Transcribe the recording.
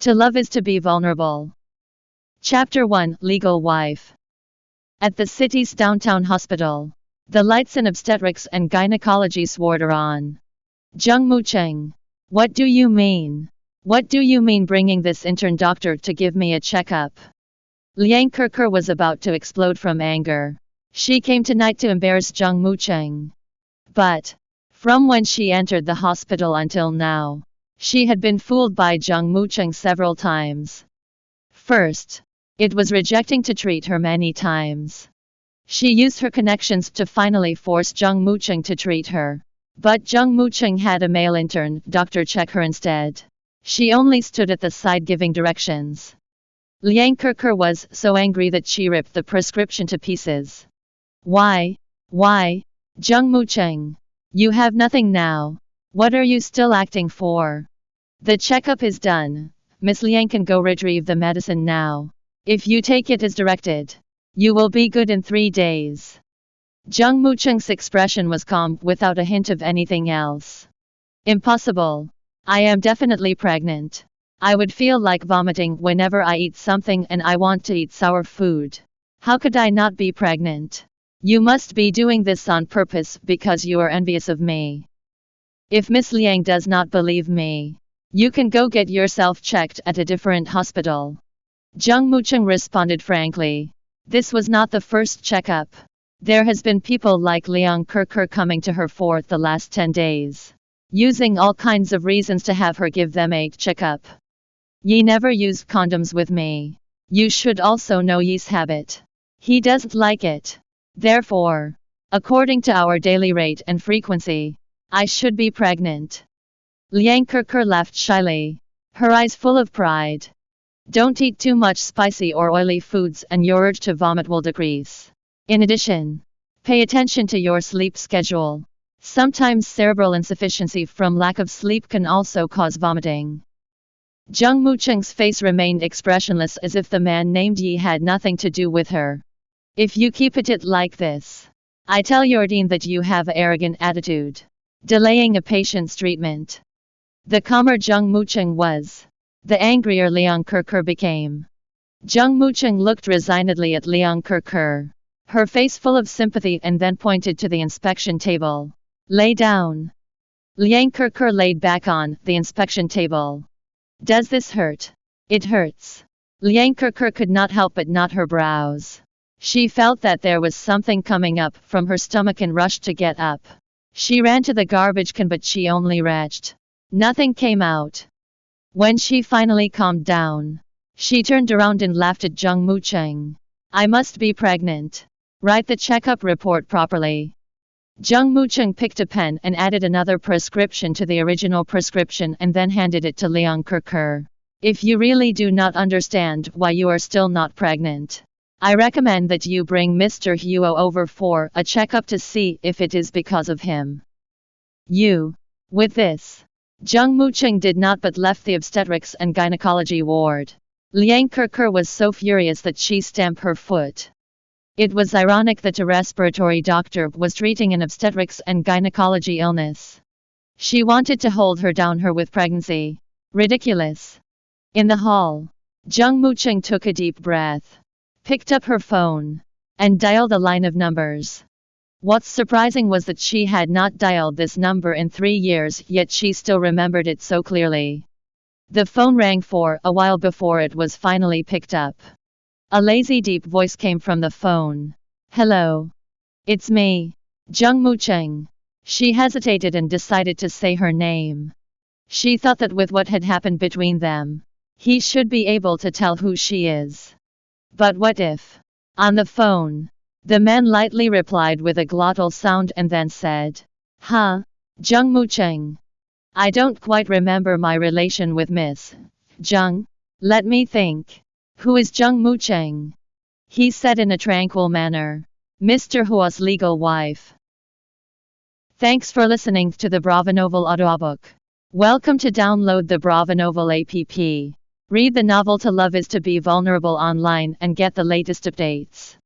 To love is to be vulnerable. Chapter 1, Legal Wife. At the city's downtown hospital, the lights in obstetrics and gynecology ward are on. Jiang Mucheng. What do you mean? What do you mean bringing this intern doctor to give me a checkup? Liang Kerker was about to explode from anger. She came tonight to embarrass Jiang Mucheng. But, from when she entered the hospital until now, she had been fooled by Jiang Mucheng several times. First, it was rejecting to treat her many times. She used her connections to finally force Jiang Mucheng to treat her. But Jiang Mucheng had a male intern doctor check her instead. She only stood at the side giving directions. Liang Kerker was so angry that she ripped the prescription to pieces. Why? Jiang Mucheng. You have nothing now. What are you still acting for? The checkup is done. Miss Liang can go retrieve the medicine now. If you take it as directed, you will be good in 3 days. Jiang Mucheng's expression was calm without a hint of anything else. Impossible. I am definitely pregnant. I would feel like vomiting whenever I eat something and I want to eat sour food. How could I not be pregnant? You must be doing this on purpose because you are envious of me. If Miss Liang does not believe me, you can go get yourself checked at a different hospital. Jiang Mucheng responded frankly. This was not the first checkup. There has been people like Liang Kerker coming to her for the last 10 days, using all kinds of reasons to have her give them a checkup. Yi never used condoms with me. You should also know Yi's habit. He doesn't like it. Therefore, according to our daily rate and frequency, I should be pregnant. Liang Kerker laughed shyly, her eyes full of pride. Don't eat too much spicy or oily foods and your urge to vomit will decrease. In addition, pay attention to your sleep schedule. Sometimes cerebral insufficiency from lack of sleep can also cause vomiting. Jiang Mucheng's face remained expressionless as if the man named Yi had nothing to do with her. If you keep it like this, I tell your dean that you have an arrogant attitude, delaying a patient's treatment. The calmer Jiang Mucheng was, the angrier Liang Kerker became. Jiang Mucheng looked resignedly at Liang Kerker, her face full of sympathy, and then pointed to the inspection table. Lay down. Liang Kerker laid back on the inspection table. Does this hurt? It hurts. Liang Kerker could not help but knot her brows. She felt that there was something coming up from her stomach and rushed to get up. She ran to the garbage can, but she only retched. Nothing came out. When she finally calmed down, she turned around and laughed at Jiang Mucheng. I must be pregnant. Write the checkup report properly. Jiang Mucheng picked a pen and added another prescription to the original prescription and then handed it to Liang Kerker. If you really do not understand why you are still not pregnant, I recommend that you bring Mr. Huo over for a checkup to see if it is because of him. With this, Jiang Mucheng did not but left the obstetrics and gynecology ward. Liang Kerker was so furious that she stamped her foot. It was ironic that a respiratory doctor was treating an obstetrics and gynecology illness. She wanted to hold her down with pregnancy. Ridiculous. In the hall, Jiang Mucheng took a deep breath, picked up her phone, and dialed a line of numbers. What's surprising was that she had not dialed this number in 3 years, yet she still remembered it so clearly. The phone rang for a while before it was finally picked up. A lazy deep voice came from the phone. Hello. It's me, Jiang Mucheng. She hesitated and decided to say her name. She thought that with what had happened between them, he should be able to tell who she is. But what if? On the phone, the man lightly replied with a glottal sound and then said, Jiang Mucheng. I don't quite remember my relation with Miss Jiang. Let me think. Who is Jiang Mucheng? He said in a tranquil manner. Mr. Huo's legal wife. Thanks for listening to the Bravonovel audiobook. Welcome to download the Bravonovel app. Read the novel To Love is to Be Vulnerable online and get the latest updates.